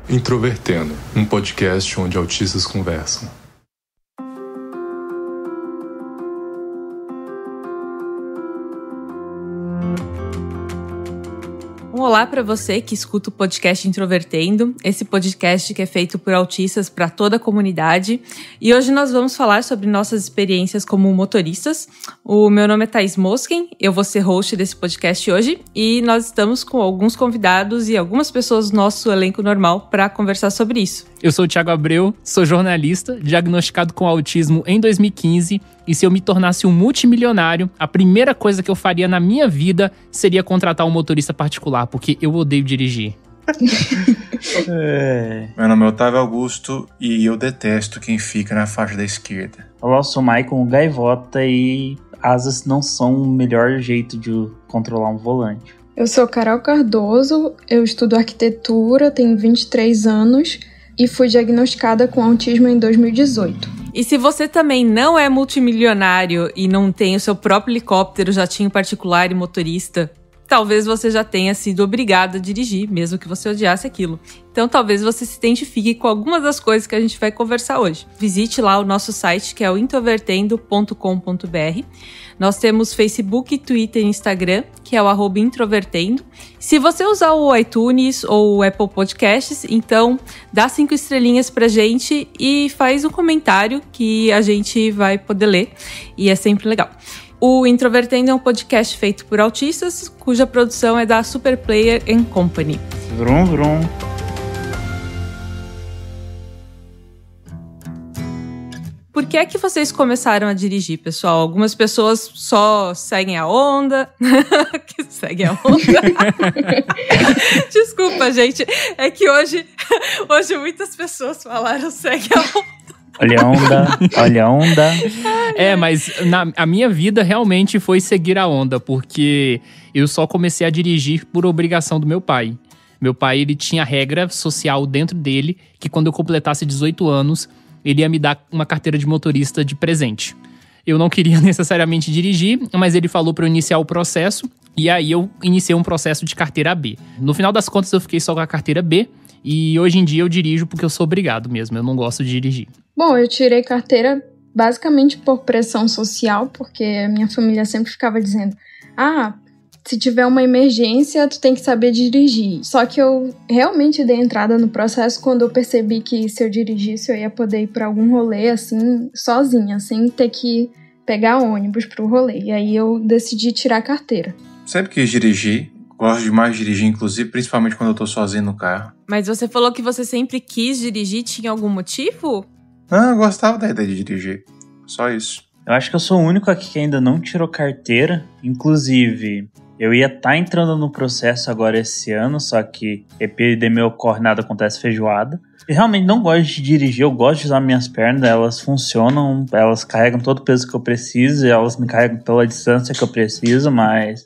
Introvertendo, um podcast onde autistas conversam. Olá para você que escuta o podcast Introvertendo, esse podcast que é feito por autistas para toda a comunidade. E hoje nós vamos falar sobre nossas experiências como motoristas. O meu nome é Thaís Mosken, eu vou ser host desse podcast hoje e nós estamos com alguns convidados e algumas pessoas do nosso elenco normal para conversar sobre isso. Eu sou o Thiago Abreu, sou jornalista, diagnosticado com autismo em 2015 e se eu me tornasse um multimilionário, a primeira coisa que eu faria na minha vida seria contratar um motorista particular, porque eu odeio dirigir. Meu nome é Otávio Augusto e eu detesto quem fica na faixa da esquerda. Olá, eu sou o Maicon Gaivota e asas não são o melhor jeito de controlar um volante. Eu sou Carol Cardoso, eu estudo arquitetura, tenho 23 anos e fui diagnosticada com autismo em 2018. E se você também não é multimilionário e não tem o seu próprio helicóptero, jatinho particular e motorista, talvez você já tenha sido obrigado a dirigir, mesmo que você odiasse aquilo. Então talvez você se identifique com algumas das coisas que a gente vai conversar hoje. Visite lá o nosso site, que é o introvertendo.com.br. Nós temos Facebook, Twitter e Instagram, que é o @introvertendo. Se você usar o iTunes ou o Apple Podcasts, então dá 5 estrelinhas pra gente e faz um comentário que a gente vai poder ler. E é sempre legal. O Introvertendo é um podcast feito por autistas, cuja produção é da Superplayer & Company. Vrum, vrum. Por que é que vocês começaram a dirigir, pessoal? Algumas pessoas só seguem a onda. Que seguem a onda. Desculpa, gente. É que hoje muitas pessoas falaram segue a onda. Olha a onda, olha a onda. Mas a minha vida realmente foi seguir a onda, porque eu só comecei a dirigir por obrigação do meu pai. Meu pai, ele tinha regra social dentro dele, que quando eu completasse 18 anos, ele ia me dar uma carteira de motorista de presente. Eu não queria necessariamente dirigir, mas ele falou para eu iniciar o processo, e aí eu iniciei um processo de carteira B. No final das contas, eu fiquei só com a carteira B, e hoje em dia eu dirijo porque eu sou obrigado mesmo, eu não gosto de dirigir. Bom, eu tirei carteira basicamente por pressão social, porque a minha família sempre ficava dizendo: se tiver uma emergência, tu tem que saber dirigir. Só que eu realmente dei entrada no processo quando eu percebi que se eu dirigisse, eu ia poder ir pra algum rolê, assim, sozinha, sem ter que pegar ônibus pro rolê. E aí eu decidi tirar a carteira. Sempre quis dirigir, gosto demais de dirigir, inclusive, principalmente quando eu tô sozinho no carro. Mas você falou que você sempre quis dirigir, tinha algum motivo? Não, eu gostava da ideia de dirigir, só isso. Eu acho que eu sou o único aqui que ainda não tirou carteira, inclusive... Eu ia estar entrando no processo agora esse ano, só que epidemia ocorre, nada acontece feijoada. Eu realmente não gosto de dirigir, eu gosto de usar minhas pernas, elas funcionam, elas carregam todo o peso que eu preciso, elas me carregam pela distância que eu preciso, mas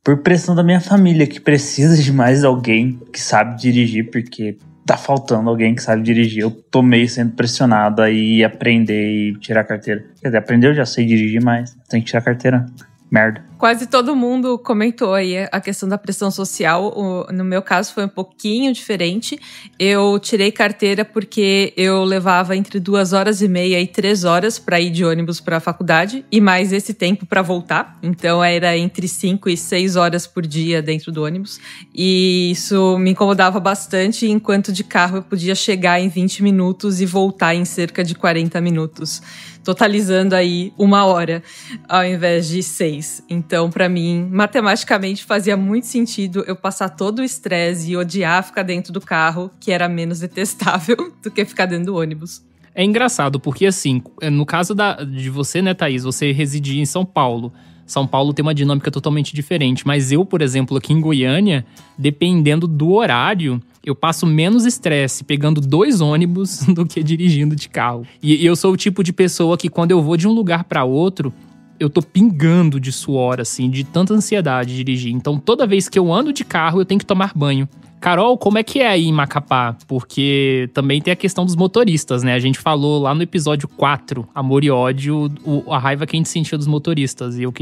por pressão da minha família, que precisa de mais alguém que sabe dirigir, porque tá faltando alguém que sabe dirigir. Eu tô meio sendo pressionado a ir aprender e tirar a carteira. Quer dizer, aprender eu já sei dirigir, mas tem que tirar a carteira. Merda. Quase todo mundo comentou aí a questão da pressão social. No meu caso foi um pouquinho diferente. Eu tirei carteira porque eu levava entre 2h30 e 3 horas para ir de ônibus para a faculdade e mais esse tempo para voltar. Então era entre 5 e 6 horas por dia dentro do ônibus. E isso me incomodava bastante, enquanto de carro eu podia chegar em 20 minutos e voltar em cerca de 40 minutos. Totalizando aí 1 hora, ao invés de 6. Então, pra mim, matematicamente fazia muito sentido eu passar todo o estresse e odiar ficar dentro do carro, que era menos detestável do que ficar dentro do ônibus. É engraçado, porque assim, no caso de você, né, Thaís, você residia em São Paulo. São Paulo tem uma dinâmica totalmente diferente, mas eu, por exemplo, aqui em Goiânia, dependendo do horário, eu passo menos estresse pegando 2 ônibus do que dirigindo de carro. E eu sou o tipo de pessoa que quando eu vou de um lugar para outro, eu tô pingando de suor, assim, de tanta ansiedade de dirigir. Então, toda vez que eu ando de carro, eu tenho que tomar banho. Carol, como é que é aí em Macapá? Porque também tem a questão dos motoristas, né? A gente falou lá no episódio 4, Amor e Ódio, a raiva que a gente sentia dos motoristas. E eu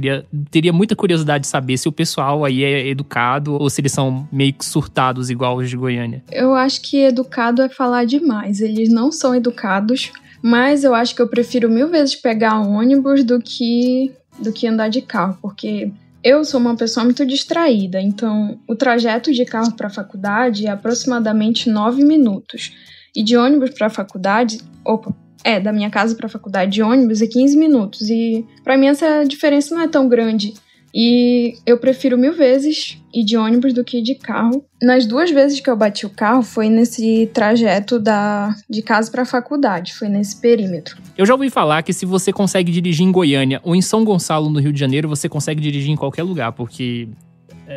teria muita curiosidade de saber se o pessoal aí é educado ou se eles são meio que surtados igual os de Goiânia. Eu acho que educado é falar demais. Eles não são educados, mas eu acho que eu prefiro 1000 vezes pegar ônibus do que andar de carro, porque eu sou uma pessoa muito distraída, então o trajeto de carro para a faculdade é aproximadamente 9 minutos. E de ônibus para a faculdade, da minha casa para a faculdade de ônibus é 15 minutos. E para mim essa diferença não é tão grande. E eu prefiro 1000 vezes ir de ônibus do que ir de carro. Nas 2 vezes que eu bati o carro foi nesse trajeto de casa para a faculdade, foi nesse perímetro. Eu já ouvi falar que se você consegue dirigir em Goiânia ou em São Gonçalo, no Rio de Janeiro, você consegue dirigir em qualquer lugar, porque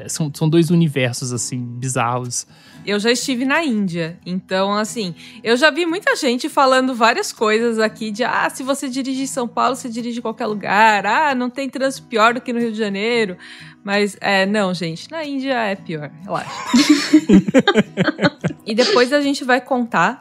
são 2 universos, assim, bizarros. Eu já estive na Índia, então, assim, eu já vi muita gente falando várias coisas aqui de, se você dirige em São Paulo, você dirige em qualquer lugar, não tem trânsito pior do que no Rio de Janeiro, mas, não, gente, na Índia é pior, relaxa. E depois a gente vai contar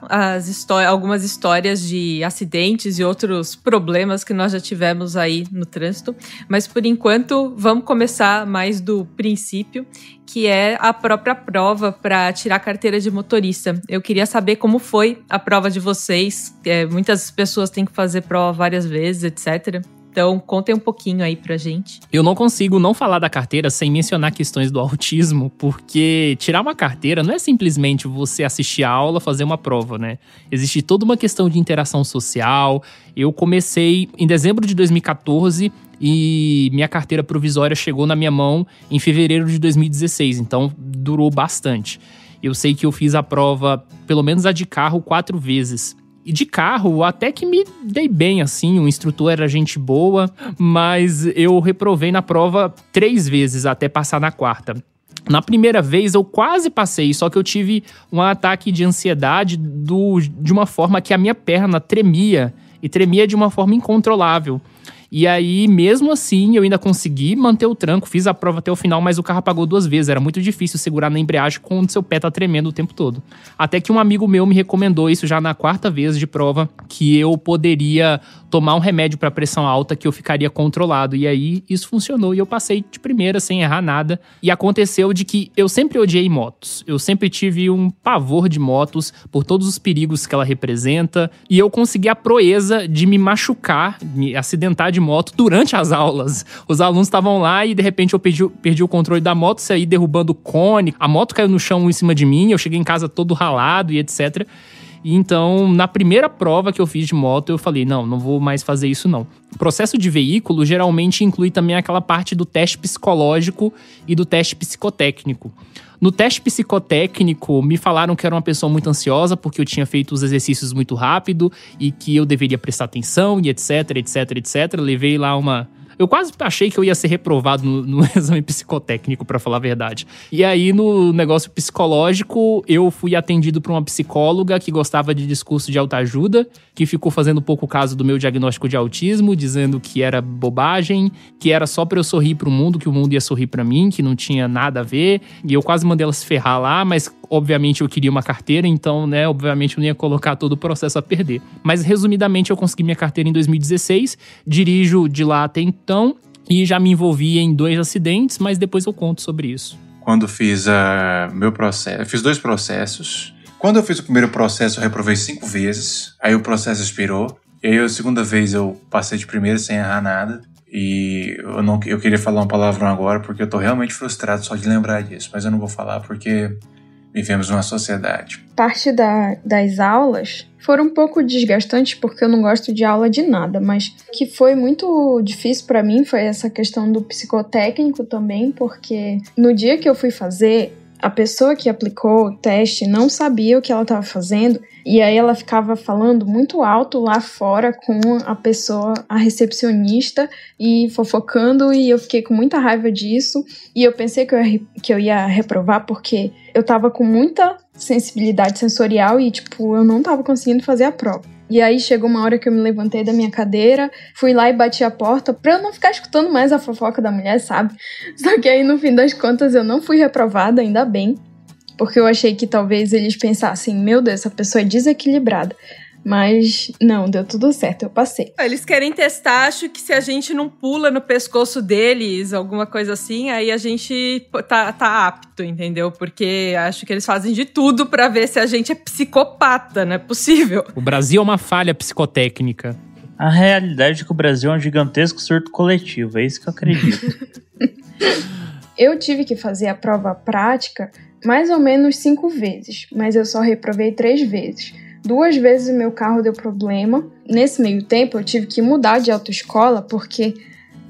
algumas histórias de acidentes e outros problemas que nós já tivemos aí no trânsito, mas por enquanto, vamos começar mais do princípio, que é a própria prova para tirar a carteira de motorista. Eu queria saber como foi a prova de vocês. Muitas pessoas têm que fazer prova várias vezes, etc. Então, contem um pouquinho aí pra gente. Eu não consigo não falar da carteira sem mencionar questões do autismo, porque tirar uma carteira não é simplesmente você assistir a aula, fazer uma prova, né? Existe toda uma questão de interação social. Eu comecei em dezembro de 2014 e minha carteira provisória chegou na minha mão em fevereiro de 2016, então durou bastante. Eu sei que eu fiz a prova, pelo menos a de carro, 4 vezes. E de carro, até que me dei bem, assim, o instrutor era gente boa, mas eu reprovei na prova 3 vezes até passar na 4ª. Na primeira vez eu quase passei, só que eu tive um ataque de ansiedade de uma forma que a minha perna tremia, e tremia de uma forma incontrolável. E aí, mesmo assim, eu ainda consegui manter o tranco, fiz a prova até o final, mas o carro apagou 2 vezes. Era muito difícil segurar na embreagem quando seu pé tá tremendo o tempo todo. Até que um amigo meu me recomendou isso já na 4ª vez de prova, que eu poderia tomar um remédio para pressão alta que eu ficaria controlado. E aí, isso funcionou e eu passei de primeira, sem errar nada. E aconteceu de que eu sempre odiei motos. Eu sempre tive um pavor de motos por todos os perigos que ela representa. E eu consegui a proeza de me machucar, me acidentar de moto durante as aulas. Os alunos estavam lá e de repente eu perdi o controle da moto, saí derrubando o cone, a moto caiu no chão em cima de mim, eu cheguei em casa todo ralado e etc. E então, na primeira prova que eu fiz de moto, eu falei, não vou mais fazer isso não. O processo de veículo geralmente inclui também aquela parte do teste psicológico e do teste psicotécnico. No teste psicotécnico, me falaram que era uma pessoa muito ansiosa porque eu tinha feito os exercícios muito rápido e que eu deveria prestar atenção e etc. Levei lá Eu quase achei que eu ia ser reprovado no exame psicotécnico, pra falar a verdade. E aí, no negócio psicológico, eu fui atendido por uma psicóloga que gostava de discurso de autoajuda, que ficou fazendo pouco caso do meu diagnóstico de autismo, dizendo que era bobagem, que era só pra eu sorrir pro mundo, que o mundo ia sorrir pra mim, que não tinha nada a ver. E eu quase mandei ela se ferrar lá, mas obviamente eu queria uma carteira, então, né, obviamente eu não ia colocar todo o processo a perder. Mas, resumidamente, eu consegui minha carteira em 2016, dirijo de lá até então, e já me envolvi em 2 acidentes, mas depois eu conto sobre isso. Quando fiz meu processo, eu fiz 2 processos. Quando eu fiz o primeiro processo, eu reprovei 5 vezes, aí o processo expirou, e aí a segunda vez eu passei de primeira sem errar nada. E eu queria falar um palavrão agora, porque eu tô realmente frustrado só de lembrar disso, mas eu não vou falar porque vivemos numa sociedade. Parte das aulas foram um pouco desgastantes, porque eu não gosto de aula de nada, mas o que foi muito difícil pra mim foi essa questão do psicotécnico também, porque no dia que eu fui fazer, a pessoa que aplicou o teste não sabia o que ela estava fazendo, e aí ela ficava falando muito alto lá fora com a pessoa, a recepcionista, e fofocando, e eu fiquei com muita raiva disso, e eu pensei que eu ia reprovar porque eu tava com muita sensibilidade sensorial e, eu não tava conseguindo fazer a prova. E aí chegou uma hora que eu me levantei da minha cadeira, fui lá e bati a porta pra eu não ficar escutando mais a fofoca da mulher, sabe? Só que aí no fim das contas eu não fui reprovada, ainda bem. porque eu achei que talvez eles pensassem, meu Deus, essa pessoa é desequilibrada. Mas não, deu tudo certo, eu passei. Eles querem testar, acho que se a gente não pula no pescoço deles, alguma coisa assim, aí a gente tá apto, entendeu? Porque acho que eles fazem de tudo pra ver se a gente é psicopata, não é possível. O Brasil é uma falha psicotécnica. A realidade é que o Brasil é um gigantesco surto coletivo, é isso que eu acredito. Eu tive que fazer a prova prática mais ou menos 5 vezes, mas eu só reprovei 3 vezes. 2 vezes o meu carro deu problema. Nesse meio tempo, eu tive que mudar de autoescola, porque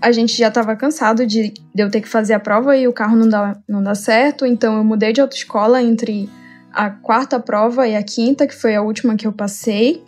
a gente já estava cansado de eu ter que fazer a prova e o carro não dá certo. Então, eu mudei de autoescola entre a 4ª prova e a 5ª, que foi a última que eu passei.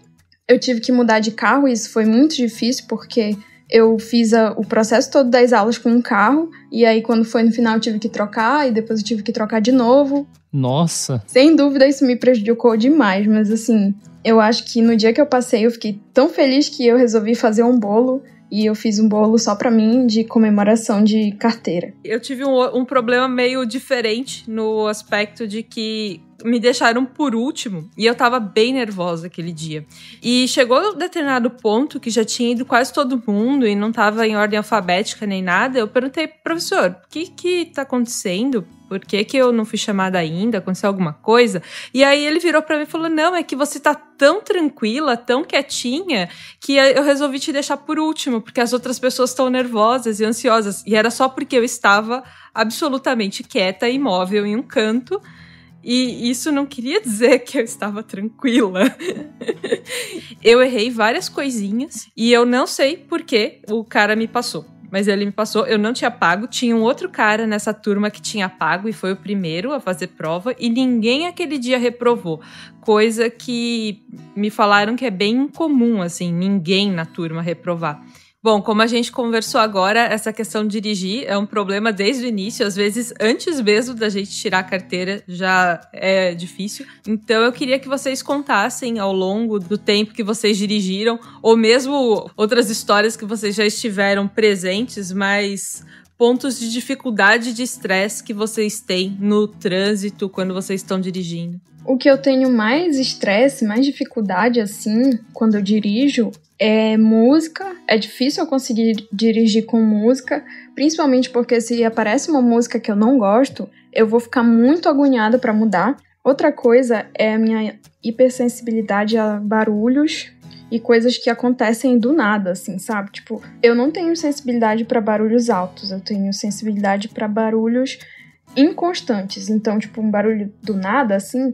Eu tive que mudar de carro e isso foi muito difícil, porque eu fiz o processo todo das aulas com um carro, e aí quando foi no final eu tive que trocar, e depois eu tive que trocar de novo. Nossa! Sem dúvida isso me prejudicou demais, mas assim, eu acho que no dia que eu passei eu fiquei tão feliz que eu resolvi fazer um bolo, e eu fiz um bolo só pra mim de comemoração de carteira. Eu tive um problema meio diferente no aspecto de que me deixaram por último e eu tava bem nervosa aquele dia. E chegou um determinado ponto que já tinha ido quase todo mundo e não tava em ordem alfabética nem nada. Eu perguntei, professor, o que tá acontecendo? Por que eu não fui chamada ainda? Aconteceu alguma coisa? E aí ele virou pra mim e falou, não, é que você tá tão tranquila, tão quietinha, que eu resolvi te deixar por último, porque as outras pessoas estão nervosas e ansiosas. E era só porque eu estava absolutamente quieta e imóvel em um canto. E isso não queria dizer que eu estava tranquila. Eu errei várias coisinhas e eu não sei por que o cara me passou. Mas ele me passou, eu não tinha pago, tinha um outro cara nessa turma que tinha pago e foi o primeiro a fazer prova e ninguém aquele dia reprovou. Coisa que me falaram que é bem incomum, assim, ninguém na turma reprovar. Bom, como a gente conversou agora, essa questão de dirigir é um problema desde o início, às vezes antes mesmo da gente tirar a carteira já é difícil. Então eu queria que vocês contassem ao longo do tempo que vocês dirigiram, ou mesmo outras histórias que vocês já estiveram presentes, mas pontos de dificuldade e de estresse que vocês têm no trânsito quando vocês estão dirigindo. O que eu tenho mais estresse, mais dificuldade assim, quando eu dirijo, é música. É difícil eu conseguir dirigir com música, principalmente porque se aparece uma música que eu não gosto, eu vou ficar muito agoniada para mudar. Outra coisa é a minha hipersensibilidade a barulhos e coisas que acontecem do nada, assim, sabe? Tipo, eu não tenho sensibilidade para barulhos altos, eu tenho sensibilidade para barulhos inconstantes. Então, tipo, um barulho do nada, assim,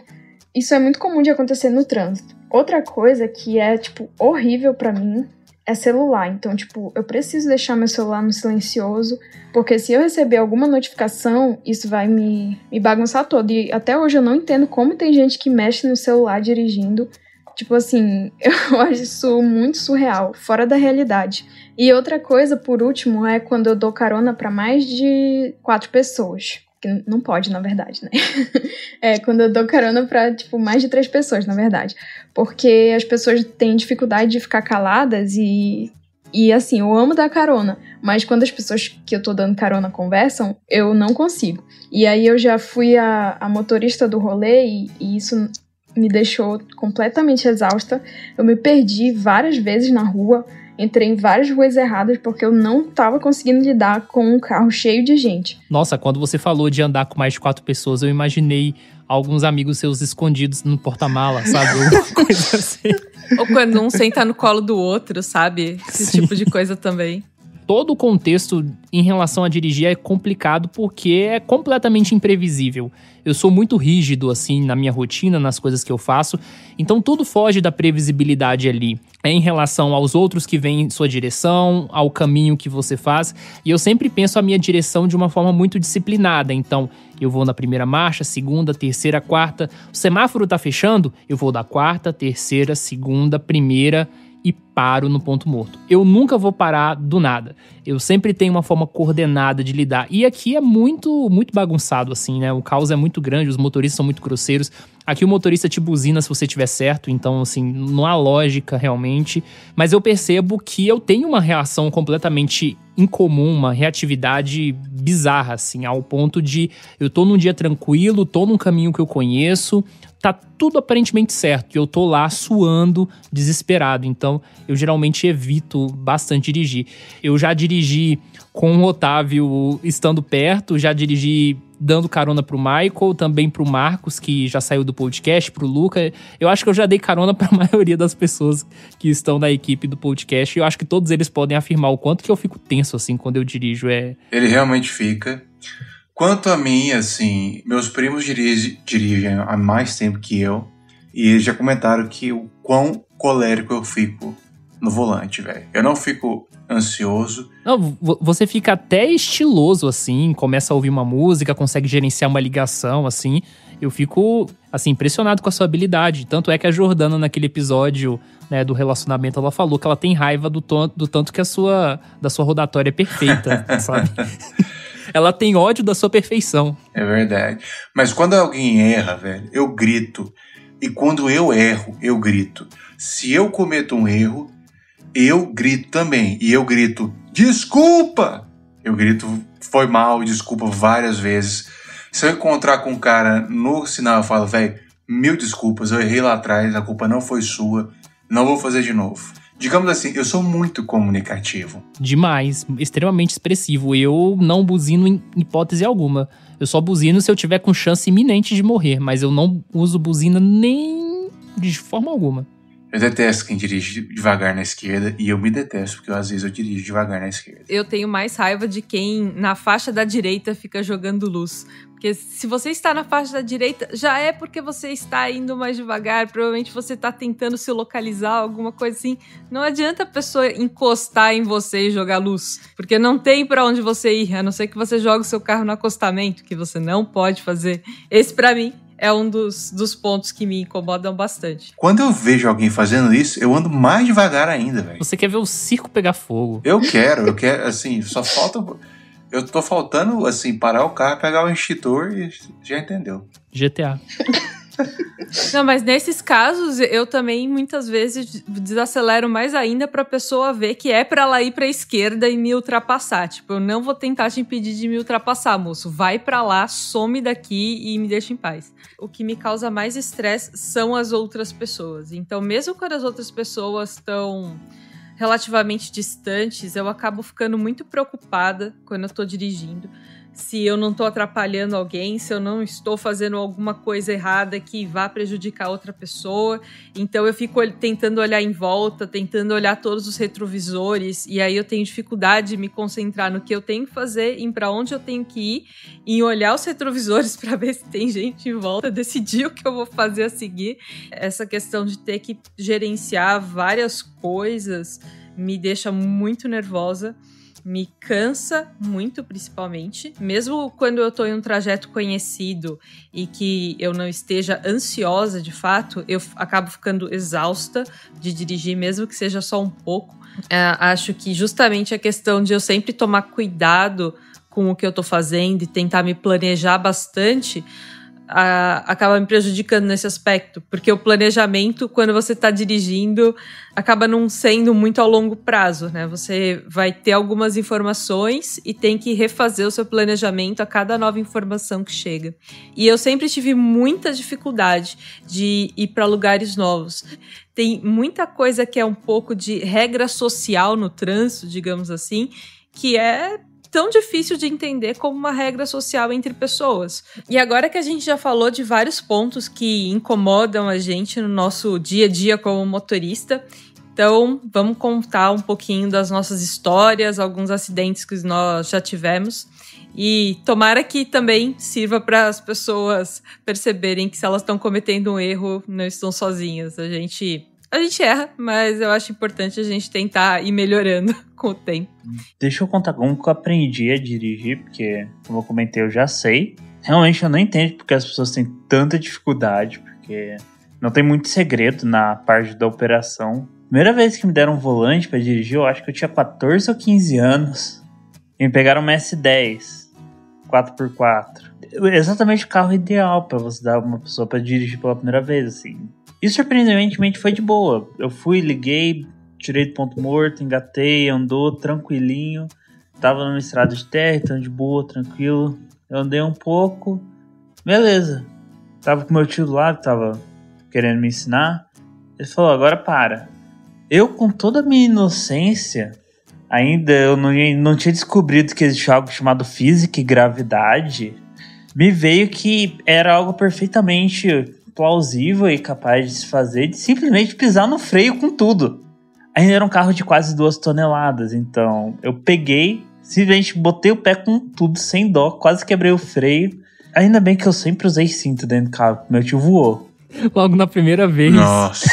isso é muito comum de acontecer no trânsito. Outra coisa que é, tipo, horrível pra mim é celular. Então, tipo, eu preciso deixar meu celular no silencioso, porque se eu receber alguma notificação, isso vai me bagunçar todo. E até hoje eu não entendo como tem gente que mexe no celular dirigindo. Tipo assim, eu acho isso muito surreal, fora da realidade. E outra coisa, por último, é quando eu dou carona pra mais de 4 pessoas. Que não pode, na verdade, né? É, quando eu dou carona pra, tipo, mais de 3 pessoas, na verdade. Porque as pessoas têm dificuldade de ficar caladas e assim, eu amo dar carona. Mas quando as pessoas que eu tô dando carona conversam, eu não consigo. E aí eu já fui a motorista do rolê e isso me deixou completamente exausta. Eu me perdi várias vezes na rua, entrei em várias ruas erradas porque eu não tava conseguindo lidar com um carro cheio de gente. Nossa, quando você falou de andar com mais de 4 pessoas, eu imaginei alguns amigos seus escondidos no porta-mala, sabe? Alguma coisa assim. Ou quando um senta no colo do outro, sabe? Esse Sim. tipo de coisa também. Todo o contexto em relação a dirigir é complicado porque é completamente imprevisível. Eu sou muito rígido, assim, na minha rotina, nas coisas que eu faço. Então, tudo foge da previsibilidade ali. É em relação aos outros que vêm em sua direção, ao caminho que você faz. E eu sempre penso a minha direção de uma forma muito disciplinada. Então, eu vou na primeira marcha, segunda, terceira, quarta. O semáforo tá fechando, eu vou da quarta, terceira, segunda, primeira e paro no ponto morto. Eu nunca vou parar do nada. Eu sempre tenho uma forma coordenada de lidar. E aqui é muito bagunçado, assim, né? O caos é muito grande, os motoristas são muito grosseiros. Aqui o motorista te buzina se você estiver certo, então, assim, não há lógica realmente. Mas eu percebo que eu tenho uma reação completamente incomum, uma reatividade bizarra, assim, ao ponto de eu tô num dia tranquilo, tô num caminho que eu conheço, tá tudo aparentemente certo, e eu tô lá suando, desesperado. Então, eu geralmente evito bastante dirigir. Eu já dirigi com o Otávio estando perto, já dirigi dando carona pro Michael, também pro Marcos, que já saiu do podcast, pro Luca. Eu acho que eu já dei carona pra maioria das pessoas que estão na equipe do podcast, e eu acho que todos eles podem afirmar o quanto que eu fico tenso, assim, quando eu dirijo. Ele realmente fica. Quanto a mim, assim, meus primos dirigem há mais tempo que eu, e eles já comentaram que o quão colérico eu fico no volante, velho. Eu não fico ansioso. Não, você fica até estiloso, assim, começa a ouvir uma música, consegue gerenciar uma ligação, assim. Eu fico, assim, impressionado com a sua habilidade. Tanto é que a Jordana, naquele episódio, né, do relacionamento, ela falou que ela tem raiva do tanto que da sua rodatória é perfeita, sabe? Ela tem ódio da sua perfeição. É verdade. Mas quando alguém erra, velho, eu grito. E quando eu erro, eu grito. Se eu cometo um erro, eu grito também. E eu grito, desculpa! Eu grito, foi mal, desculpa várias vezes. Se eu encontrar com um cara no sinal, eu falo, velho, 1000 desculpas, eu errei lá atrás, a culpa não foi sua, não vou fazer de novo. Digamos assim, eu sou muito comunicativo. Demais, extremamente expressivo. Eu não buzino em hipótese alguma. Eu só buzino se eu tiver com chance iminente de morrer, mas eu não uso buzina nem de forma alguma. Eu detesto quem dirige devagar na esquerda, e eu me detesto, porque às vezes eu dirijo devagar na esquerda. Eu tenho mais raiva de quem na faixa da direita fica jogando luz. Porque se você está na faixa da direita, já é porque você está indo mais devagar, provavelmente você está tentando se localizar, alguma coisa assim. Não adianta a pessoa encostar em você e jogar luz, porque não tem pra onde você ir, a não ser que você jogue o seu carro no acostamento, que você não pode fazer. Esse, pra mim, é um dos pontos que me incomodam bastante. Quando eu vejo alguém fazendo isso, eu ando mais devagar ainda, velho. Você quer ver o circo pegar fogo. Eu quero, assim, só falta... Eu tô faltando, assim, parar o carro, pegar o extintor e já entendeu. GTA. Não, mas nesses casos, eu também muitas vezes desacelero mais ainda pra pessoa ver que é pra ela ir pra esquerda e me ultrapassar. Tipo, eu não vou tentar te impedir de me ultrapassar, moço. Vai pra lá, some daqui e me deixa em paz. O que me causa mais estresse são as outras pessoas. Então, mesmo quando as outras pessoas estão relativamente distantes, eu acabo ficando muito preocupada quando eu tô dirigindo. Se eu não tô atrapalhando alguém, se eu não estou fazendo alguma coisa errada que vá prejudicar outra pessoa. Então eu fico tentando olhar em volta, tentando olhar todos os retrovisores, e aí eu tenho dificuldade de me concentrar no que eu tenho que fazer, em pra onde eu tenho que ir, em olhar os retrovisores para ver se tem gente em volta, decidir o que eu vou fazer a seguir. Essa questão de ter que gerenciar várias coisas me deixa muito nervosa. Me cansa muito, principalmente. Mesmo quando eu tô em um trajeto conhecido e que eu não esteja ansiosa, de fato, eu acabo ficando exausta de dirigir, mesmo que seja só um pouco. Acho que justamente a questão de eu sempre tomar cuidado com o que eu tô fazendo e tentar me planejar bastante acaba me prejudicando nesse aspecto, porque o planejamento, quando você está dirigindo, acaba não sendo muito a longo prazo, né? Você vai ter algumas informações e tem que refazer o seu planejamento a cada nova informação que chega. E eu sempre tive muita dificuldade de ir para lugares novos. Tem muita coisa que é um pouco de regra social no trânsito, digamos assim, que é tão difícil de entender como uma regra social entre pessoas. E agora que a gente já falou de vários pontos que incomodam a gente no nosso dia a dia como motorista, então vamos contar um pouquinho das nossas histórias, alguns acidentes que nós já tivemos, e tomara que também sirva para as pessoas perceberem que se elas estão cometendo um erro, não estão sozinhas. A gente erra, mas eu acho importante a gente tentar ir melhorando com o tempo. Deixa eu contar como que eu aprendi a dirigir, porque, como eu comentei, eu já sei. Realmente eu não entendo porque as pessoas têm tanta dificuldade, porque não tem muito segredo na parte da operação. Primeira vez que me deram um volante pra dirigir, eu acho que eu tinha 14 ou 15 anos. E me pegaram uma S10 4x4. Exatamente o carro ideal pra você dar uma pessoa pra dirigir pela primeira vez, assim. E surpreendentemente foi de boa. Eu fui, liguei, tirei do ponto morto, engatei, andou tranquilinho. Tava numa estrada de terra, então de boa, tranquilo. Eu andei um pouco, beleza. Tava com meu tio do lado, tava querendo me ensinar. Ele falou, agora para. Eu, com toda a minha inocência, ainda eu não tinha descobrido que existia algo chamado física e gravidade. Me veio que era algo perfeitamente plausível e capaz de se fazer, de simplesmente pisar no freio com tudo. Ainda era um carro de quase 2 toneladas, então eu peguei, simplesmente botei o pé com tudo, sem dó, quase quebrei o freio. Ainda bem que eu sempre usei cinto dentro do carro, meu tio voou. Logo na primeira vez. Nossa,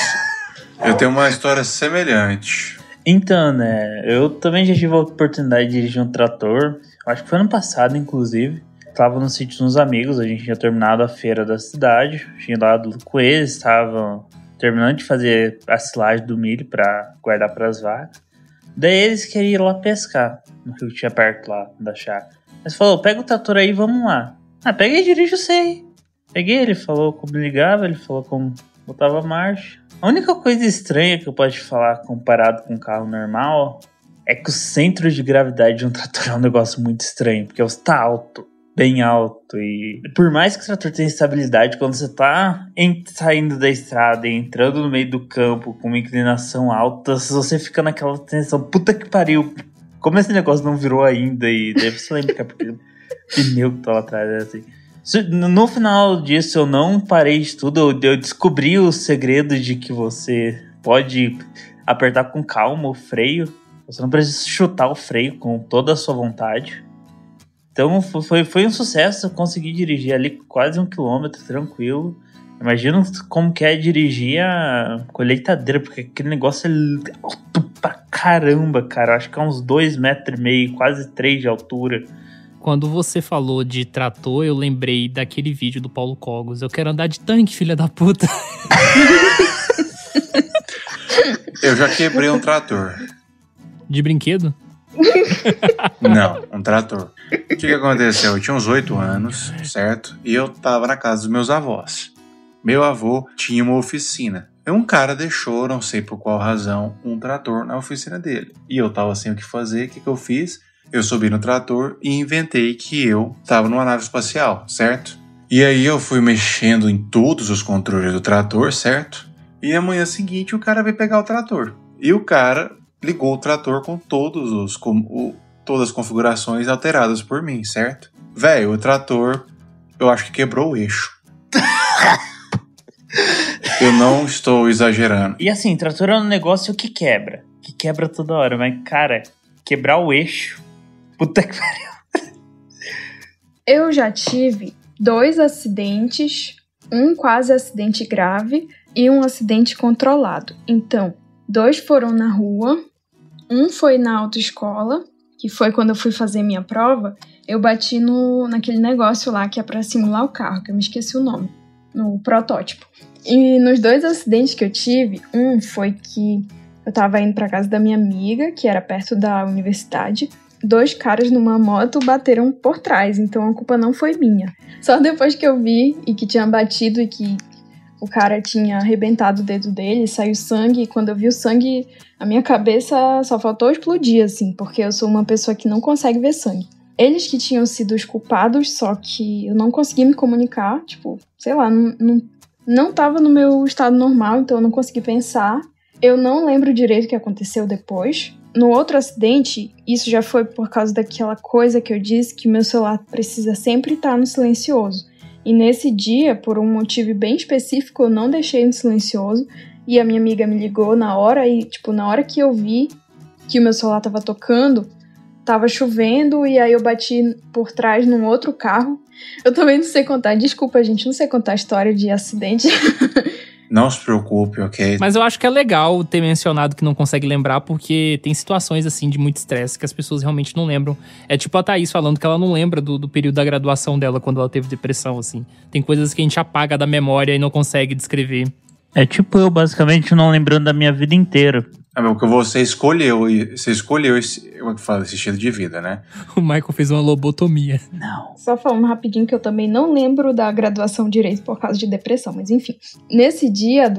eu tenho uma história semelhante. Então, né, eu também já tive a oportunidade de dirigir um trator, acho que foi ano passado, inclusive. Tava no sítio de uns amigos, a gente tinha terminado a feira da cidade, tinha ido com eles, estavam terminando de fazer a silagem do milho pra guardar pras vacas. Daí eles queriam ir lá pescar, no rio que tinha perto lá da chácara. Eles falaram, pega o trator aí, vamos lá. Ah, pega e dirige você aí. Peguei, ele falou como ligava, ele falou como botava a marcha. A única coisa estranha que eu posso te falar comparado com um carro normal é que o centro de gravidade de um trator é um negócio muito estranho, porque você tá alto, bem alto, e por mais que o trator tenha estabilidade, quando você tá saindo da estrada e entrando no meio do campo com uma inclinação alta, você fica naquela tensão, puta que pariu, como esse negócio não virou ainda, e daí você lembra que é porque o pneu que tá lá atrás é assim. No final disso eu não parei de tudo, eu descobri o segredo de que você pode apertar com calma o freio, você não precisa chutar o freio com toda a sua vontade. Então foi um sucesso, eu consegui dirigir ali quase 1 quilômetro tranquilo. Imagina como que é dirigir a colheitadeira, porque aquele negócio é alto pra caramba, cara. Eu acho que é uns 2,5 metros, quase 3 de altura. Quando você falou de trator, eu lembrei daquele vídeo do Paulo Cogos. Eu quero andar de tanque, filha da puta. Eu já quebrei um trator. De brinquedo? Não, um trator. O que aconteceu? Eu tinha uns 8 anos, certo? E eu tava na casa dos meus avós. Meu avô tinha uma oficina. E um cara deixou, não sei por qual razão, um trator na oficina dele. E eu tava sem o que fazer, o que eu fiz? Eu subi no trator e inventei que eu tava numa nave espacial, certo? E aí eu fui mexendo em todos os controles do trator, certo? E na manhã seguinte o cara veio pegar o trator. E o cara ligou o trator com todas as configurações alteradas por mim, certo? Velho, o trator, eu acho que quebrou o eixo. Eu não estou exagerando. E assim, trator é um negócio que quebra toda hora, mas cara, quebrar o eixo, puta que pariu. Eu já tive 2 acidentes, um quase acidente grave e um acidente controlado. Então, 2 foram na rua, um foi na autoescola, que foi quando eu fui fazer minha prova, eu bati naquele negócio lá que é pra simular o carro, que eu me esqueci o nome, no protótipo. E nos 2 acidentes que eu tive, um foi que eu tava indo pra casa da minha amiga, que era perto da universidade, 2 caras numa moto bateram por trás, então a culpa não foi minha. Só depois que eu vi e que tinha batido e que o cara tinha arrebentado o dedo dele, saiu sangue, e quando eu vi o sangue, a minha cabeça só faltou explodir, assim, porque eu sou uma pessoa que não consegue ver sangue. Eles que tinham sido os culpados, só que eu não consegui me comunicar, tipo, sei lá, não tava no meu estado normal, então eu não consegui pensar. Eu não lembro direito o que aconteceu depois. No outro acidente, isso já foi por causa daquela coisa que eu disse, que meu celular precisa sempre estar no silencioso. E nesse dia, por um motivo bem específico, eu não deixei no silencioso. E a minha amiga me ligou na hora e, tipo, na hora que eu vi que o meu celular tava tocando, tava chovendo e aí eu bati por trás num outro carro. Eu também não sei contar, desculpa, gente, não sei contar a história de acidente. Não se preocupe, ok? Mas eu acho que é legal ter mencionado que não consegue lembrar, porque tem situações, assim, de muito estresse que as pessoas realmente não lembram. É tipo a Thaís falando que ela não lembra do período da graduação dela, quando ela teve depressão, assim. Tem coisas que a gente apaga da memória e não consegue descrever. É tipo eu, basicamente, não lembrando da minha vida inteira. Porque você escolheu como é que fala, esse estilo de vida, né? O Michael fez uma lobotomia. Não. Só falando rapidinho que eu também não lembro da graduação direito por causa de depressão, mas enfim. Nesse dia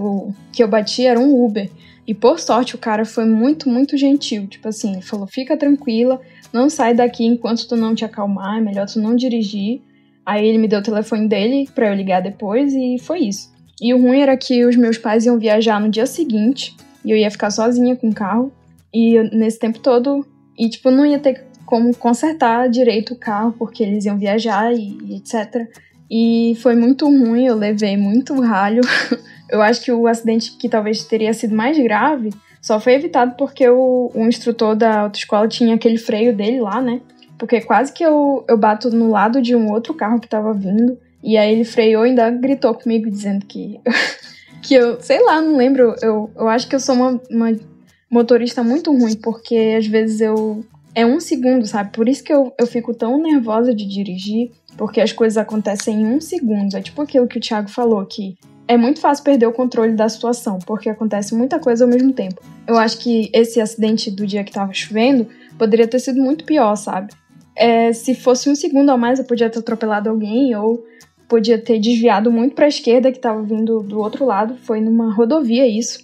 que eu bati era um Uber. E por sorte o cara foi muito, muito gentil. Tipo assim, ele falou, fica tranquila, não sai daqui enquanto tu não te acalmar, é melhor tu não dirigir. Aí ele me deu o telefone dele pra eu ligar depois e foi isso. E o ruim era que os meus pais iam viajar no dia seguinte e eu ia ficar sozinha com o carro. E nesse tempo todo, não ia ter como consertar direito o carro porque eles iam viajar e etc. E foi muito ruim, eu levei muito ralho. Eu acho que o acidente que talvez teria sido mais grave só foi evitado porque o instrutor da autoescola tinha aquele freio dele lá, né? Porque quase que eu bato no lado de um outro carro que tava vindo. E aí ele freou e ainda gritou comigo dizendo que eu, sei lá, não lembro. Eu acho que eu sou uma motorista muito ruim, porque às vezes é 1 segundo, sabe? Por isso que eu fico tão nervosa de dirigir, porque as coisas acontecem em 1 segundo. É tipo aquilo que o Thiago falou, que é muito fácil perder o controle da situação, porque acontece muita coisa ao mesmo tempo. Eu acho que esse acidente do dia que tava chovendo poderia ter sido muito pior, sabe? Se fosse 1 segundo a mais, eu podia ter atropelado alguém, ou podia ter desviado muito pra esquerda, que tava vindo do outro lado. Foi numa rodovia isso,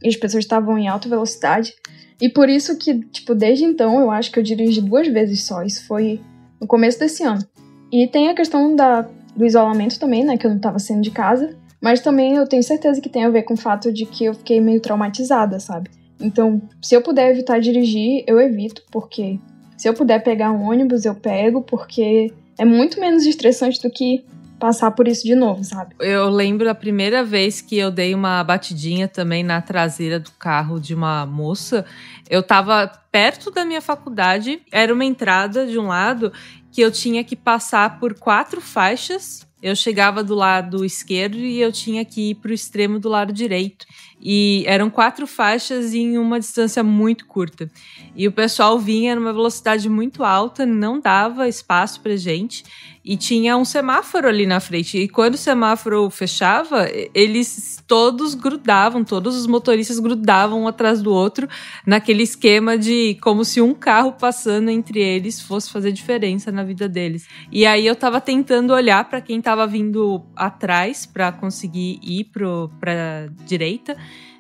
e as pessoas estavam em alta velocidade. E por isso que, desde então, eu acho que eu dirigi 2 vezes só. Isso foi no começo desse ano. E tem a questão do isolamento também, né, que eu não tava saindo de casa. Mas também eu tenho certeza que tem a ver com o fato de que eu fiquei meio traumatizada, sabe? Então, se eu puder evitar dirigir, eu evito, porque se eu puder pegar um ônibus, eu pego, porque é muito menos estressante do que passar por isso de novo, sabe? Eu lembro a primeira vez que eu dei uma batidinha também na traseira do carro de uma moça. Eu tava perto da minha faculdade, era uma entrada de um lado que eu tinha que passar por 4 faixas. Eu chegava do lado esquerdo e eu tinha que ir pro extremo do lado direito. E eram 4 faixas em uma distância muito curta. E o pessoal vinha numa velocidade muito alta, não dava espaço pra gente. E tinha um semáforo ali na frente. E quando o semáforo fechava, eles todos grudavam, todos os motoristas grudavam um atrás do outro, naquele esquema de como se um carro passando entre eles fosse fazer diferença na vida deles. E aí eu tava tentando olhar pra quem tava vindo atrás pra conseguir ir pra direita,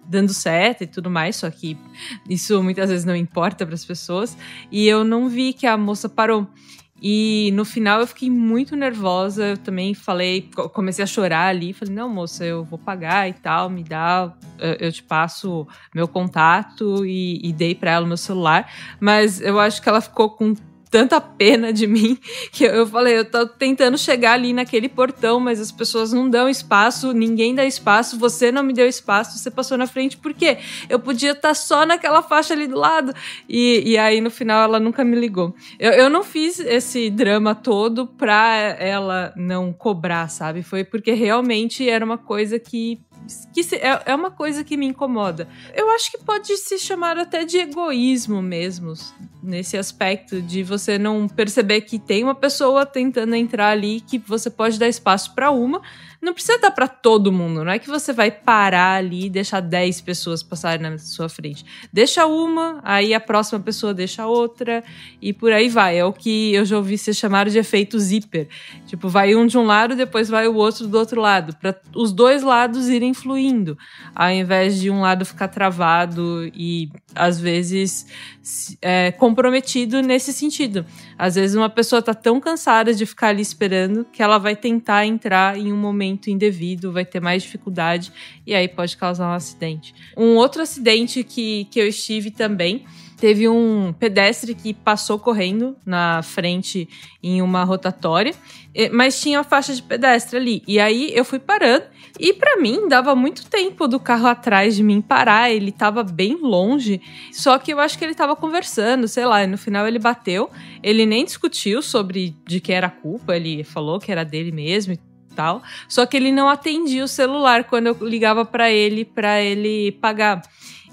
dando seta e tudo mais, só que isso muitas vezes não importa para as pessoas. E eu não vi que a moça parou. E no final eu fiquei muito nervosa, eu também comecei a chorar ali, falei, não moça, eu vou pagar e tal, me dá, eu te passo meu contato e dei pra ela o meu celular, mas eu acho que ela ficou com tanta pena de mim, que eu falei, eu tô tentando chegar ali naquele portão, mas as pessoas não dão espaço, ninguém dá espaço, você não me deu espaço, você passou na frente, por quê? Eu podia estar só naquela faixa ali do lado, e aí no final ela nunca me ligou. Eu não fiz esse drama todo pra ela não cobrar, sabe? Foi porque realmente era uma coisa que é uma coisa que me incomoda. Eu acho que pode se chamar até de egoísmo mesmo, nesse aspecto de você não perceber que tem uma pessoa tentando entrar ali, que você pode dar espaço para uma, não precisa dar para todo mundo, não é que você vai parar ali e deixar 10 pessoas passarem na sua frente. Deixa uma, aí a próxima pessoa deixa outra, e por aí vai. É o que eu já ouvi ser chamado de efeito zíper. Tipo, vai um de um lado, depois vai o outro do outro lado, para os dois lados irem fluindo, ao invés de um lado ficar travado e, às vezes, comprometido nesse sentido. Às vezes uma pessoa tá tão cansada de ficar ali esperando que ela vai tentar entrar em um momento indevido, vai ter mais dificuldade e aí pode causar um acidente. Um outro acidente que eu estive também, teve um pedestre que passou correndo na frente em uma rotatória, mas tinha a faixa de pedestre ali. E aí eu fui parando e pra mim dava muito tempo do carro atrás de mim parar, ele tava bem longe, só que eu acho que ele tava conversando, sei lá, e no final ele bateu, ele nem discutiu sobre de quem era a culpa, ele falou que era dele mesmo e tal, só que ele não atendia o celular quando eu ligava pra ele pagar.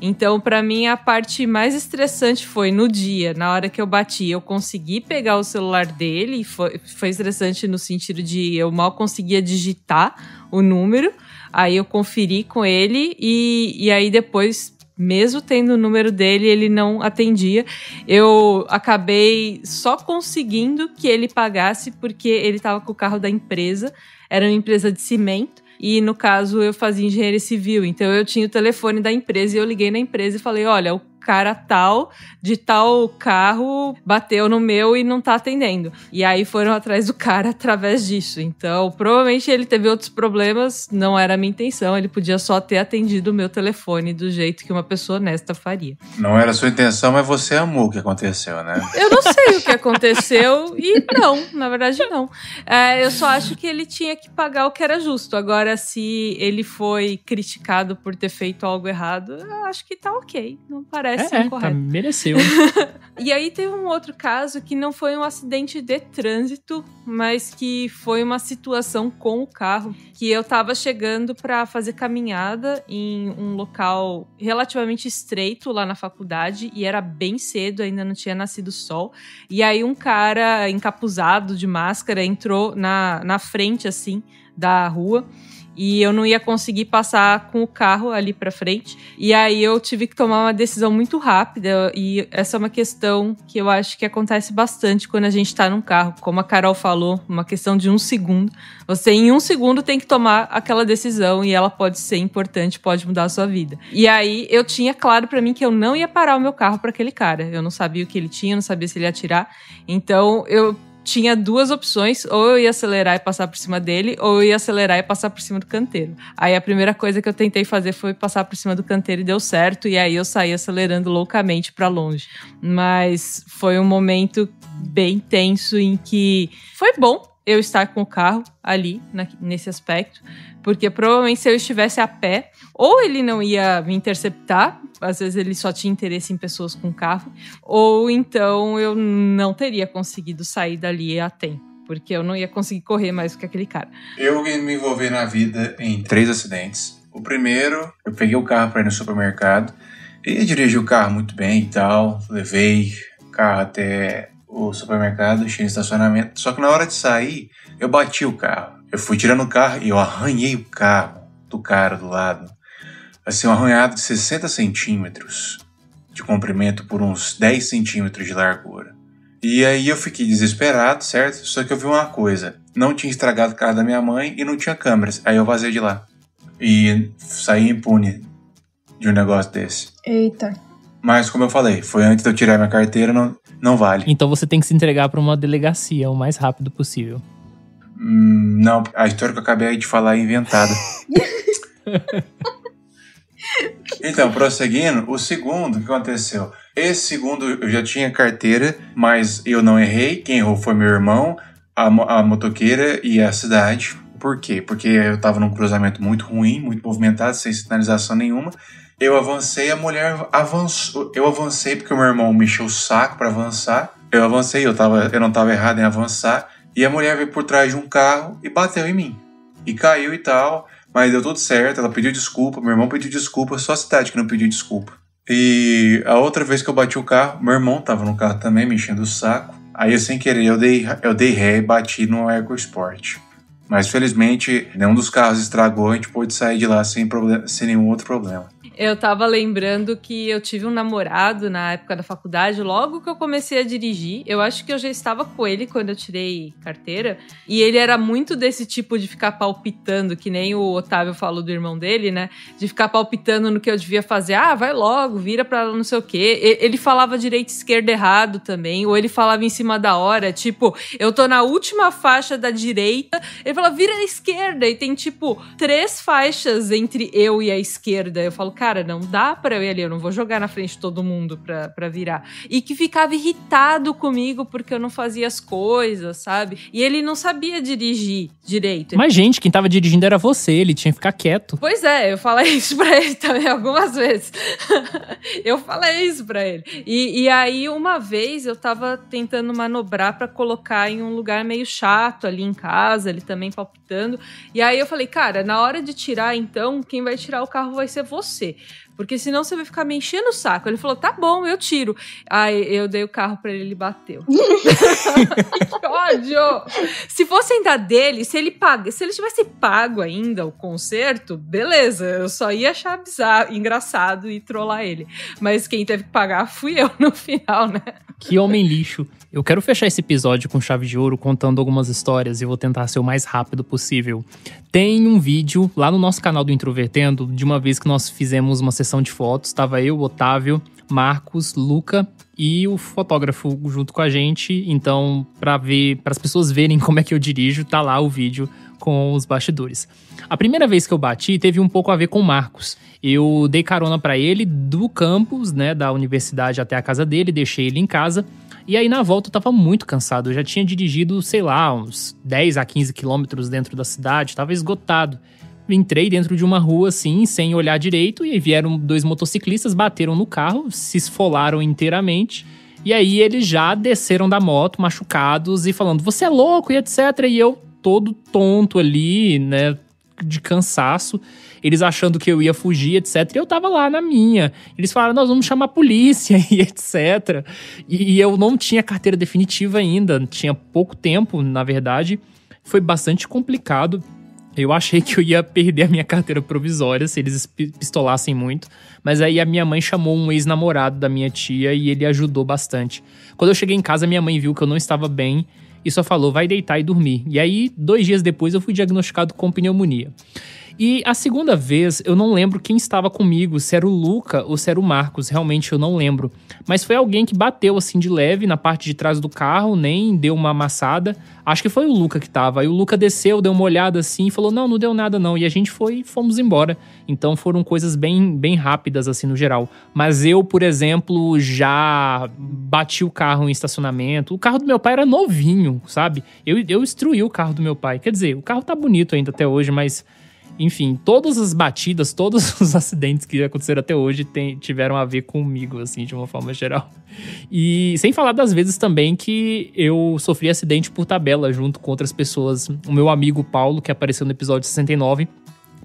Então, pra mim, a parte mais estressante foi no dia, na hora que eu bati, eu consegui pegar o celular dele, e foi estressante no sentido de eu mal conseguia digitar o número, aí eu conferi com ele, e aí depois mesmo tendo o número dele, ele não atendia. Eu acabei só conseguindo que ele pagasse porque ele estava com o carro da empresa, era uma empresa de cimento. E, no caso, eu fazia engenharia civil. Então, eu tinha o telefone da empresa e eu liguei na empresa e falei, olha, o cara tal, de tal carro, bateu no meu e não tá atendendo. E aí foram atrás do cara através disso. Então, provavelmente ele teve outros problemas, não era a minha intenção. Ele podia só ter atendido o meu telefone do jeito que uma pessoa honesta faria. Não era a sua intenção, mas você amou o que aconteceu, né? Eu não sei o que aconteceu e não, na verdade não. Eu só acho que ele tinha que pagar o que era justo. Agora, se ele foi criticado por ter feito algo errado, eu acho que tá ok. Não parece incorreto. Mereceu. E aí teve um outro caso que não foi um acidente de trânsito, mas que foi uma situação com o carro, que eu tava chegando pra fazer caminhada em um local relativamente estreito lá na faculdade, e era bem cedo, ainda não tinha nascido o sol, e aí um cara encapuzado de máscara entrou na frente, assim, da rua, e eu não ia conseguir passar com o carro ali pra frente. E aí eu tive que tomar uma decisão muito rápida. E essa é uma questão que eu acho que acontece bastante quando a gente tá num carro. Como a Carol falou, uma questão de 1 segundo. Você, em 1 segundo, tem que tomar aquela decisão. E ela pode ser importante, pode mudar a sua vida. E aí eu tinha claro pra mim que eu não ia parar o meu carro pra aquele cara. Eu não sabia o que ele tinha, não sabia se ele ia atirar. Então eu tinha 2 opções, ou eu ia acelerar e passar por cima dele, ou eu ia acelerar e passar por cima do canteiro. Aí a primeira coisa que eu tentei fazer foi passar por cima do canteiro e deu certo, e aí eu saí acelerando loucamente pra longe. Mas foi um momento bem tenso em que foi bom eu estar com o carro ali, nesse aspecto, porque provavelmente se eu estivesse a pé, ou ele não ia me interceptar, às vezes ele só tinha interesse em pessoas com carro, ou então eu não teria conseguido sair dali a tempo, porque eu não ia conseguir correr mais do que aquele cara. Eu me envolvi na vida em 3 acidentes. O primeiro, eu peguei o carro para ir no supermercado, e dirigi o carro muito bem e tal, levei o carro até o supermercado, deixei no estacionamento, só que na hora de sair, eu bati o carro. Eu fui tirando o carro e eu arranhei o carro do cara do lado. Assim, um arranhado de 60 centímetros de comprimento por uns 10 centímetros de largura. E aí eu fiquei desesperado, certo? Só que eu vi uma coisa. Não tinha estragado o carro da minha mãe e não tinha câmeras. Aí eu vazei de lá. E saí impune de um negócio desse. Eita. Mas, como eu falei, foi antes de eu tirar minha carteira, não vale. Então você tem que se entregar para uma delegacia o mais rápido possível. Não, a história que eu acabei de falar é inventada. Então, prosseguindo, o segundo, o que aconteceu? Esse segundo eu já tinha carteira, mas eu não errei. Quem errou foi meu irmão, a motoqueira e a cidade. Por quê? Porque eu tava num cruzamento muito ruim, muito movimentado, sem sinalização nenhuma. Eu avancei, a mulher avançou. Eu avancei porque o meu irmão me encheu o saco pra avançar. Eu avancei, eu não tava errado em avançar. E a mulher veio por trás de um carro e bateu em mim. E caiu e tal, mas deu tudo certo. Ela pediu desculpa, meu irmão pediu desculpa, só a cidade que não pediu desculpa. E a outra vez que eu bati o carro, meu irmão tava no carro também, me enchendo o saco. Aí, sem querer, eu dei ré e bati no EcoSport. Mas, felizmente, nenhum dos carros estragou, a gente pôde sair de lá sem nenhum outro problema. Eu tava lembrando que eu tive um namorado na época da faculdade, logo que eu comecei a dirigir. Eu acho que eu já estava com ele quando eu tirei carteira. E ele era muito desse tipo de ficar palpitando, que nem o Otávio falou do irmão dele, né? De ficar palpitando no que eu devia fazer. Ah, vai logo, vira pra não sei o quê. Ele falava direita e esquerda errado também. Ou ele falava em cima da hora, tipo, eu tô na última faixa da direita. Ele fala, vira à esquerda. E tem, tipo, 3 faixas entre eu e a esquerda. Eu falo, cara, não dá pra eu ir ali, eu não vou jogar na frente de todo mundo pra virar. E que ficava irritado comigo porque eu não fazia as coisas, sabe? E ele não sabia dirigir direito. Mas, gente, quem tava dirigindo era você, ele tinha que ficar quieto. Pois é, eu falei isso pra ele também algumas vezes. Eu falei isso pra ele. E aí, uma vez, eu tava tentando manobrar pra colocar em um lugar meio chato ali em casa, ele também palpitando. E aí eu falei, cara, na hora de tirar, então, quem vai tirar o carro vai ser você. porque senão você vai ficar me enchendo o saco. Ele falou, tá bom, eu tiro. Aí eu dei o carro pra ele bateu. Que ódio! Se fosse ainda dele, se ele tivesse pago ainda o conserto, beleza, eu só ia achar bizarro, engraçado e trollar ele. Mas quem teve que pagar fui eu no final, né? Que homem lixo. Eu quero fechar esse episódio com chave de ouro, contando algumas histórias, e vou tentar ser o mais rápido possível. Tem um vídeo lá no nosso canal do Introvertendo, de uma vez que nós fizemos uma sessão de fotos. Tava eu, Otávio, Marcos, Luca e o fotógrafo junto com a gente. Então, para as pessoas verem como é que eu dirijo, tá lá o vídeo com os bastidores. A primeira vez que eu bati teve um pouco a ver com o Marcos. Eu dei carona para ele do campus, né, da universidade até a casa dele, deixei ele em casa. E aí, na volta, eu tava muito cansado. Eu já tinha dirigido, sei lá, uns 10 a 15 quilômetros dentro da cidade. Tava esgotado. Entrei dentro de uma rua, assim, sem olhar direito. E aí vieram 2 motociclistas, bateram no carro, se esfolaram inteiramente. E aí, eles já desceram da moto, machucados, e falando, você é louco, e etc. E eu, todo tonto ali, né, de cansaço. Eles achando que eu ia fugir, etc. E eu tava lá na minha. Eles falaram, nós vamos chamar a polícia e etc. E eu não tinha carteira definitiva ainda. Tinha pouco tempo, na verdade. Foi bastante complicado. Eu achei que eu ia perder a minha carteira provisória se eles pistolassem muito. Mas aí a minha mãe chamou um ex-namorado da minha tia e ele ajudou bastante. Quando eu cheguei em casa, minha mãe viu que eu não estava bem e só falou, vai deitar e dormir. E aí, 2 dias depois, eu fui diagnosticado com pneumonia. E a segunda vez, eu não lembro quem estava comigo, se era o Luca ou se era o Marcos, realmente eu não lembro. Mas foi alguém que bateu assim de leve na parte de trás do carro, nem deu uma amassada. Acho que foi o Luca que tava. Aí o Luca desceu, deu uma olhada assim e falou, não deu nada não. E a gente fomos embora. Então foram coisas bem rápidas assim no geral. Mas eu, por exemplo, já bati o carro em estacionamento. O carro do meu pai era novinho, sabe? Eu destruí o carro do meu pai. Quer dizer, o carro tá bonito ainda até hoje, mas... Enfim, todas as batidas, todos os acidentes que aconteceram até hoje tiveram a ver comigo, assim, de uma forma geral. E sem falar das vezes também que eu sofri acidente por tabela junto com outras pessoas. O meu amigo Paulo, que apareceu no episódio 69,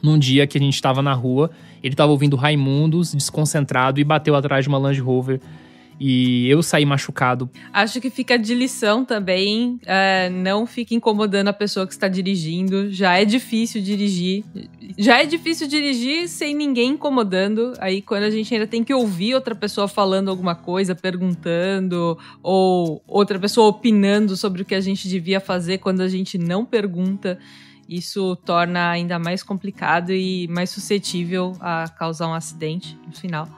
num dia que a gente tava na rua, ele tava ouvindo Raimundos, desconcentrado, e bateu atrás de uma Land Rover. E eu saí machucado. Acho que fica de lição também, não fique incomodando a pessoa que está dirigindo. Já é difícil dirigir sem ninguém incomodando. Aí quando a gente ainda tem que ouvir outra pessoa falando alguma coisa, perguntando, ou outra pessoa opinando sobre o que a gente devia fazer quando a gente não pergunta, isso torna ainda mais complicado e mais suscetível a causar um acidente no final.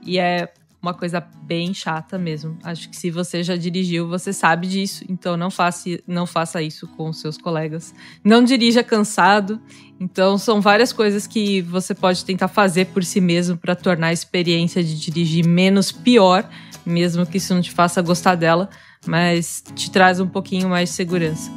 E é uma coisa bem chata mesmo. Acho que se você já dirigiu, você sabe disso. Então não faça isso com seus colegas. Não dirija cansado. Então são várias coisas que você pode tentar fazer por si mesmo para tornar a experiência de dirigir menos pior, mesmo que isso não te faça gostar dela, mas te traz um pouquinho mais de segurança.